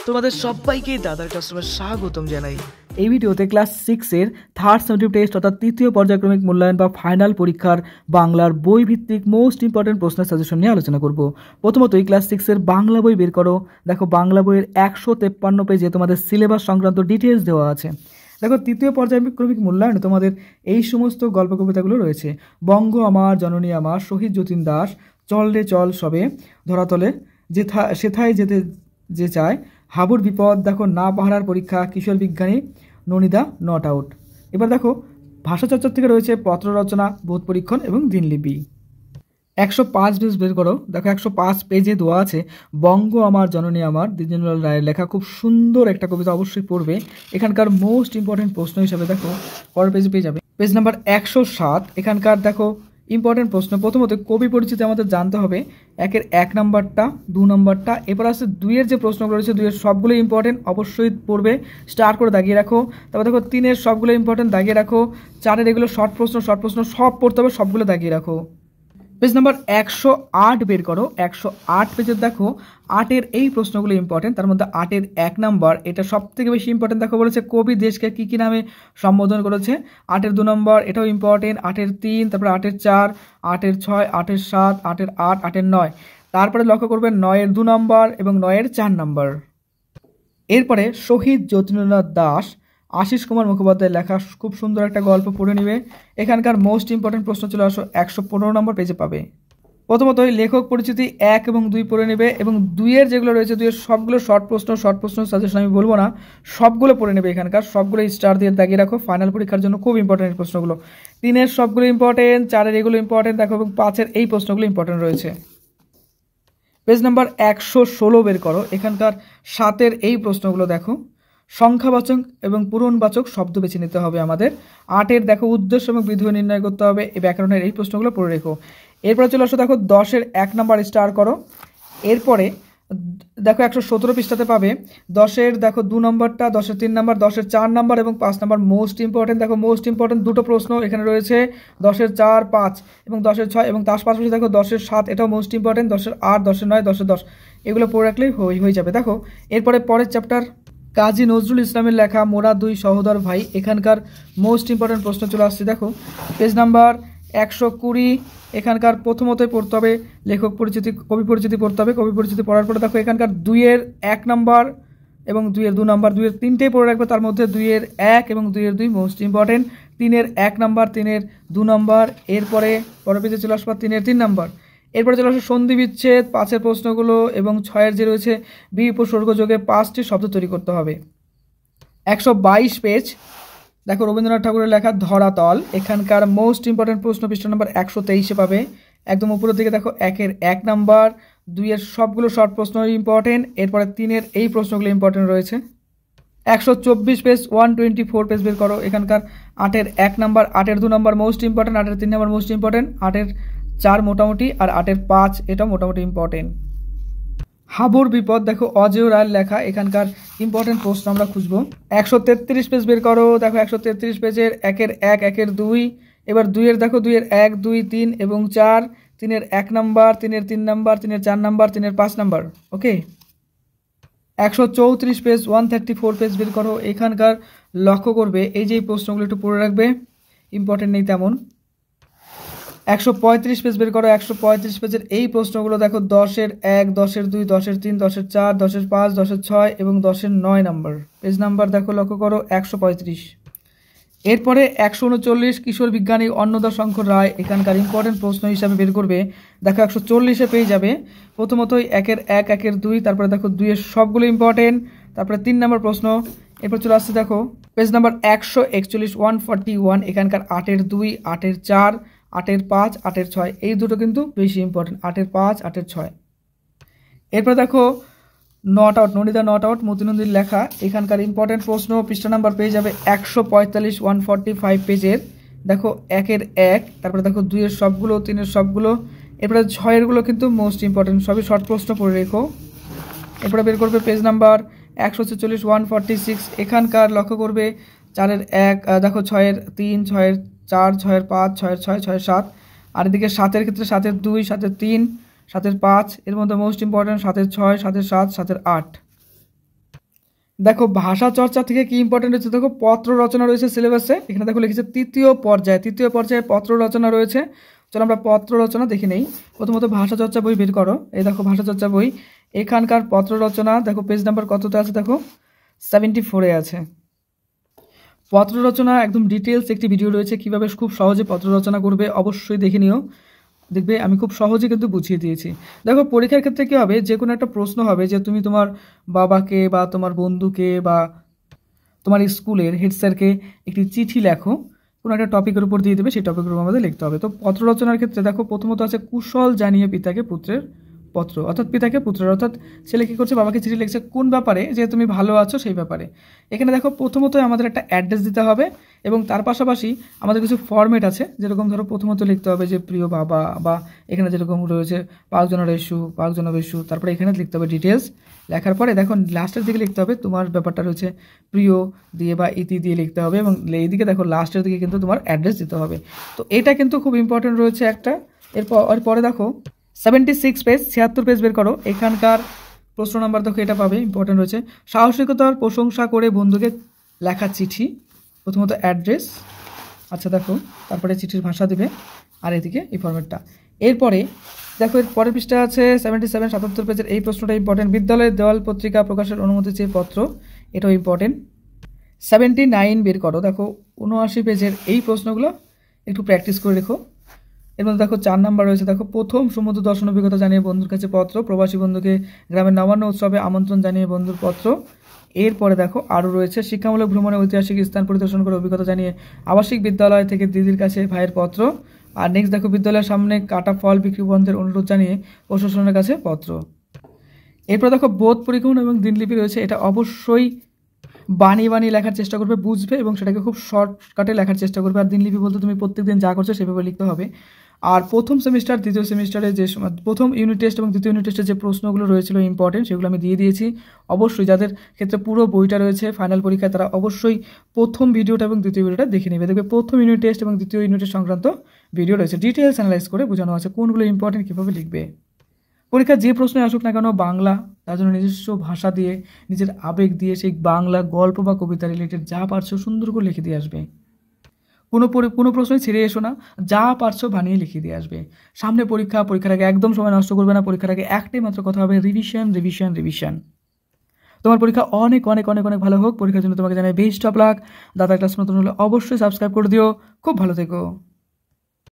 তোমাদের সবাইকে দাদার কাস্টমার স্বাগতম জানাই। এই ভিডিওতে ক্লাস 6-এর থার্ড সামেটিভ টেস্ট অর্থাৎ তৃতীয় পর্যায়ক্রমিক মূল্যায়ন বা ফাইনাল পরীক্ষার বাংলার বই ভিত্তিক মোস্ট ইম্পর্টেন্ট প্রশ্নের সাজেশন নিয়ে আলোচনা করব। প্রথমতই ক্লাস 6-এর বাংলা বই বের করো। দেখো বাংলা বইয়ের 153 পেজে তোমাদের সিলেবাস সংক্রান্ত ডিটেলস দেওয়া আছে। দেখো তৃতীয় পর্যায়ক্রমিক মূল্যায়নে তোমাদের এই সমস্ত গল্প কবিতাগুলো রয়েছে। বঙ্গ আমার, জননী আমার, শহীদ যতীন দাস, চল রে চল সবে, ধরাতলে, সেথায় যেতে যে চায়, হাবুর বিপদ, দেখো না পাহারার পরীক্ষা, কিশোর বিজ্ঞানী, ননিদা, নট আউট। এবার দেখো ভাষাচর্চা থেকে রয়েছে পত্র রচনা, বোধ পরীক্ষণ এবং দিনলিপি। 105 পেজ বের করো। দেখো 105 পেজে দেওয়া আছে বঙ্গ আমার, জননী আমার, দ্বিজেন্দ্রলাল রায়ের লেখা। খুব সুন্দর একটা কবিতা, অবশ্যই পড়বে। এখানকার মোস্ট ইম্পর্টেন্ট প্রশ্ন হিসাবে দেখো পরের পেজে পেয়ে যাবে পেজ নাম্বার 107। এখানকার দেখো ইম্পর্টেন্ট প্রশ্ন। প্রথমত কবি পরিচিতি আমাদের জানতে হবে। 1-এর 1 নম্বরটা, 2 নম্বরটা। এরপর আসছে 2-এর যে প্রশ্নগুলো রয়েছে, 2-এর সবগুলো ইম্পর্টেন্ট, অবশ্যই পড়বে, স্টার করে দাগিয়ে রাখো। তারপর দেখো 3-এর সবগুলো ইম্পর্টেন্ট, দাগিয়ে রাখো। 4-এর এগুলো শর্ট প্রশ্ন সব পড়তে হবে, সবগুলো দাগিয়ে রাখো। পেজ নাম্বার 108 বের করো। 108 পেজে দেখো 8-এর এই প্রশ্নগুলো ইম্পর্টেন্ট। তার মধ্যে 8-এর 1 নম্বর, এটা সব থেকে বেশি ইম্পর্টেন্ট। দেখো বলেছে কবি দেশকে কি কি নামে সম্বোধন করেছে। 8-এর 2 নম্বর, এটাও ইম্পর্টেন্ট। 8-এর 3, তারপরে 8-এর 4, 8-এর 6, 8-এর 7, 8-এর 8, 8-এর 9। তারপরে লক্ষ্য করবেন 9-এর 2 নম্বর এবং 9-এর 4 নম্বর। এরপরে শহীদ যতীন্দ্রনাথ দাস, আশিস কুমার মুখোপাধ্যায়ের লেখা খুব সুন্দর একটা গল্প পড়ে নিবে। এখানকার মোস্ট ইম্পর্টেন্ট প্রশ্ন চলে আসো 115 নম্বর পেজে পাবে। প্রথমতই লেখক পরিচিতি 1 এবং 2 পড়ে নেবে, এবং 2-এর যেগুলো রয়েছে 2-এর সবগুলো শর্ট প্রশ্ন সাজেশন আমি বলবো না, সবগুলো পড়ে নেবে। এখানকার সবগুলো স্টার দিয়ে দাগিয়ে রাখো, ফাইনাল পরীক্ষার জন্য খুব ইম্পর্টেন্ট প্রশ্নগুলো। 3-এর সবগুলো ইম্পর্টেন্ট, 4-এর এগুলো ইম্পর্টেন্ট দেখো, এবং 5-এর এই প্রশ্নগুলো ইম্পর্টেন্ট রয়েছে। পেজ নাম্বার 116 বের করো। এখানকার 7-এর এই প্রশ্নগুলো দেখো। সংখ্যাবাচক এবং পূরণবাচক শব্দ বেছে নিতে হবে আমাদের। 8-এর দেখো উদ্দেশ্য এবং বিধেয় নির্ণয় করতে হবে। এই ব্যাকরণের এই প্রশ্নগুলো পড়ে রেখো। এরপরে চলে আসো দেখো 10-এর 1 নম্বর স্টার করো। এরপরে দেখো 117 পৃষ্ঠাতে পাবে 10-এর দেখো 2 নম্বরটা, 10-এর 3 নম্বর, 10-এর 4 নম্বর এবং 5 নম্বর মোস্ট ইম্পর্টেন্ট। দেখো মোস্ট ইম্পর্টেন্ট দুটো প্রশ্ন এখানে রয়েছে, 10-এর 4, 5 এবং 10-এর 6, এবং তার পাশাপাশি দেখো 10-এর 7, এটাও মোস্ট ইম্পর্টেন্ট। 10-এর 8, 10-এর 9, 10-এর 10, এগুলো পড়ে রাখলেই হয়ে যাবে। দেখো এরপরে পরের চ্যাপ্টার কাজী নজরুল ইসলামের লেখা মোরা দুই সহোদর ভাই। এখানকার মোস্ট ইম্পর্টেন্ট প্রশ্ন চলে আসছে। দেখো পেজ নাম্বার 120। এখানকার প্রথমতই পড়তে হবে লেখক পরিচিতি, কবি পরিচিতি পড়তে হবে। কবি পরিচিতি পড়ার পরে দেখো এখানকার 2-এর 1 নম্বর এবং 2-এর 2 নম্বর, 2-এর 3টেই পড়ে রাখবে। তার মধ্যে 2-এর 1 এবং 2-এর 2 মোস্ট ইম্পর্টেন্ট। 3-এর 1 নম্বর, 3-এর 2 নম্বর। এরপরে পরের পেজে চলে আসবে 3-এর 3 নম্বর। এরপরে চলে আসে সন্ধি বিচ্ছেদ, 5-এর প্রশ্নগুলো, এবং 6-এর যে রয়েছে বি উপসর্গ যোগে 5টি শব্দ তৈরি করতে হবে। 122 পেজ দেখো রবীন্দ্রনাথ ঠাকুরের লেখা ধরাতল। এখানকার মোস্ট ইম্পর্টেন্ট প্রশ্ন পৃষ্ঠা নম্বর 123-এ পাবে। একদম উপরের দিকে দেখো 1-এর 1 নম্বর, 2-এর সবগুলো শর্ট প্রশ্ন ইম্পর্টেন্ট। এরপরে 3-এর এই প্রশ্নগুলো ইম্পর্টেন্ট রয়েছে। 124 পেজ, 124 পেজ বের করো। এখানকার 8-এর 1 নম্বর, 8-এর 2 নম্বর মোস্ট ইম্পর্টেন্ট, 8-এর 3 নম্বর মোস্ট ইম্পর্টেন্ট, 8-এর 4 মোটামুটি, আর 8-এর 5 এটাও মোটামুটি ইম্পর্টেন্ট। হাবুর বিপদ দেখো অজেয় রায়ের লেখা। এখানকার ইম্পর্টেন্ট প্রশ্ন আমরা খুঁজবো। 133 পেজ বের করো। দেখো 133 পেজের 1-এর 1, 1-এর 2, এবার 2-এর দেখো 2-এর 1, 2, 3 এবং 4, 3-এর 1 নম্বর, 3-এর 3 নম্বর, 3-এর 4 নম্বর, 3-এর 5 নম্বর। ওকে 134 পেজ, 134 পেজ বের করো। এখানকার লক্ষ্য করবে এই যে প্রশ্নগুলো একটু পড়ে রাখবে, ইম্পর্টেন্ট নেই তেমন। 135 পেজ বের করো। 135 পেজের এই প্রশ্নগুলো দেখো 10-এর 1, 10-এর 2, 10-এর 3, 10-এর 4, 10-এর 5, 10-এর 6 এবং 10-এর 9 নম্বর। পেজ নাম্বার দেখো লক্ষ্য করো 135। এরপরে 139 কিশোর বিজ্ঞানী অন্নদা শঙ্কর রায়। এখানকার ইম্পর্টেন্ট প্রশ্ন হিসাবে বের করবে। দেখো 140-এ পেয়ে যাবে। প্রথমতই 1-এর 1, 1-এর 2, তারপরে দেখো 2-এর সবগুলো ইম্পর্টেন্ট, তারপরে 3 নম্বর প্রশ্ন। এরপর চলে আসছে দেখো পেজ নাম্বার 141, 141। এখানকার 8-এর 2, 8-এর 4, 8-এর 5, 8-এর 6 এই দুটো কিন্তু বেশি ইম্পর্টেন্ট, 8-এর 5, 8-এর 6। এরপর দেখো নট আউট, ননিদা নট আউট, মতিনন্দীর লেখা। এখানকার ইম্পর্টেন্ট প্রশ্ন পৃষ্ঠা নাম্বার পেয়ে যাবে 145, 145 পেজের। দেখো 1-এর 1, তারপরে দেখো 2-এর সবগুলো, 3-এর সবগুলো, এরপরে 6-এরগুলো কিন্তু মোস্ট ইম্পর্টেন্ট, সবই শর্ট প্রশ্ন পড়ে রেখো। এরপরে বের করবে পেজ নাম্বার 146, 146। এখানকার লক্ষ্য করবে 4-এর 1, দেখো 6-এর 3, 6-এর 4, 6-এর 5, 6-এর 6, 6-এর 7, আর এদিকে 7-এর ক্ষেত্রে 7-এর 2, 7-এর 3, 7-এর 5, এর মধ্যে মোস্ট ইম্পর্টেন্ট 7-এর 6, 7-এর 7, 7-এর 8। দেখো ভাষা চর্চা থেকে কি ইম্পর্টেন্ট হচ্ছে, দেখো পত্র রচনা রয়েছে সিলেবাসে, এখানে দেখো লিখেছে তৃতীয় পর্যায়ে পত্র রচনা রয়েছে। চলো আমরা পত্র রচনা দেখে নেই। প্রথমত ভাষা চর্চা বই বের করো। এই দেখো ভাষা চর্চা বই, এখানকার পত্র রচনা দেখো পেজ নাম্বার কততে আছে, দেখো 74-এ আছে। পত্র রচনা একদম ডিটেলস একটি ভিডিও রয়েছে, কিভাবে খুব সহজে পত্র রচনা করবে, অবশ্যই দেখে নিও। দেখবে আমি খুব সহজে কিন্তু বুঝিয়ে দিয়েছি। দেখো পরীক্ষার ক্ষেত্রে কী হবে, যে কোনো একটা প্রশ্ন হবে যে তুমি তোমার বাবাকে বা তোমার বন্ধুকে বা তোমার স্কুলের হেড স্যারকে একটি চিঠি লেখো, কোনো একটা টপিকের উপর দিয়ে দেবে, সেই টপিকের উপর আমাদের লিখতে হবে। তো পত্র রচনার ক্ষেত্রে দেখো প্রথমত আছে কুশল জানিয়ে পিতাকে পুত্রের পত্র, অর্থাৎ পিতাকে পুত্রের, অর্থাৎ ছেলে কী করছে, বাবাকে চিঠি লিখছে কোন ব্যাপারে, যে তুমি ভালো আছো সেই ব্যাপারে। এখানে দেখো প্রথমতই আমাদের একটা অ্যাড্রেস দিতে হবে এবং তার পাশাপাশি আমাদের কিছু ফরম্যাট আছে, যেরকম ধরো প্রথমত লিখতে হবে যে প্রিয় বাবা, বা এখানে যেরকম রয়েছে পাকজনের ইস্যু, তারপরে এখানে লিখতে হবে ডিটেলস। লেখার পরে দেখো লাস্টের দিকে লিখতে হবে তোমার ব্যাপারটা রয়েছে প্রিয় দিয়ে বা ইতি দিয়ে লিখতে হবে, এবং এইদিকে দেখো লাস্টের দিকে কিন্তু তোমার অ্যাড্রেস দিতে হবে। তো এটা কিন্তু খুব ইম্পর্টেন্ট রয়েছে একটা। এরপরে দেখো 76 পেজ 76 পেজ বের করো, এখানকার প্রশ্ন নাম্বার দেখো এটা পাবে, ইম্পর্টেন্ট রয়েছে সাহসিকতার প্রশংসা করে বন্ধুকে লেখা চিঠি, প্রথমত অ্যাড্রেস, আচ্ছা দেখো তারপরে চিঠির ভাষা দেবে, আর এদিকে এই ফরম্যাটটা। এরপরে দেখো এর পরের পৃষ্ঠা আছে 77 পেজের এই প্রশ্নটা ইম্পর্টেন্ট, বিদ্যালয়ের দেওয়াল পত্রিকা প্রকাশের অনুমতি চেয়ে পত্র, এটাও ইম্পর্টেন্ট। 79 বের করো, দেখো 79 পেজের এই প্রশ্নগুলো একটু প্র্যাকটিস করে রেখো। এর মধ্যে দেখো 4 নাম্বার রয়েছে, দেখো প্রথম সমুদ্র দর্শন অভিজ্ঞতা জানিয়ে বন্ধুর কাছে পত্র, প্রবাসী বন্ধুকে গ্রামের নবান্ন উৎসবে আমন্ত্রণ জানিয়ে বন্ধুর পত্র। এরপরে দেখো আরও রয়েছে শিক্ষামূলক ভ্রমণে ঐতিহাসিক স্থান পরিদর্শন করে অভিজ্ঞতা জানিয়ে আবাসিক বিদ্যালয় থেকে দিদির কাছে ভাইয়ের পত্র। আর নেক্সট দেখো বিদ্যালয়ের সামনে কাটা ফল বিক্রি বন্ধের অনুরোধ জানিয়ে প্রশাসনের কাছে পত্র। এরপর দেখো বোধ পরিক্রমণ এবং দিনলিপি রয়েছে, এটা অবশ্যই বানিয়ে লেখার চেষ্টা করবে, বুঝবে এবং সেটাকে খুব শর্টকাটে লেখার চেষ্টা করবে। আর দিনলিপি বলতে তুমি প্রত্যেকদিন যা করছো সেভাবে লিখতে হবে। আর প্রথম সেমিস্টার দ্বিতীয় সেমিস্টারে যে প্রথম ইউনিট টেস্ট এবং দ্বিতীয় ইউনিট টেস্টের যে প্রশ্নগুলো রয়েছিল ইম্পর্টেন্ট, সেগুলো আমি দিয়ে দিয়েছি। অবশ্যই যাদের ক্ষেত্রে পুরো বইটা রয়েছে ফাইনাল পরীক্ষায়, তারা অবশ্যই প্রথম ভিডিওটা এবং দ্বিতীয় ভিডিওটা দেখে নেবে। দেখবে প্রথম ইউনিট টেস্ট এবং দ্বিতীয় ইউনিটের সংক্রান্ত ভিডিও রয়েছে, ডিটেলস অ্যানালাইজ করে বোঝানো আছে কোনগুলো ইম্পর্টেন্ট, কীভাবে লিখবে। পরীক্ষার যে প্রশ্নে আসুক না কেন বাংলা, তার জন্য নিজস্ব ভাষা দিয়ে নিজের আবেগ দিয়ে সেই বাংলা গল্প বা কবিতা রিলেটেড যা পারছো সুন্দর করে লিখে দিয়ে আসবে। কোনো প্রশ্নই ছেড়ে এসো না, যা পারছো বানিয়ে লিখে দিয়ে আসবে। সামনে পরীক্ষার আগে একদম সময় নষ্ট করবে না। পরীক্ষার আগে একটাই মাত্র কথা হবে, রিভিশন। তোমার পরীক্ষা অনেক অনেক অনেক অনেক ভালো হোক। পরীক্ষার জন্য তোমাকে জানাই বেস্ট অফ লাক। দাদা ক্লাস নতুন হলে অবশ্যই সাবস্ক্রাইব করে দিও। খুব ভালো থেকো।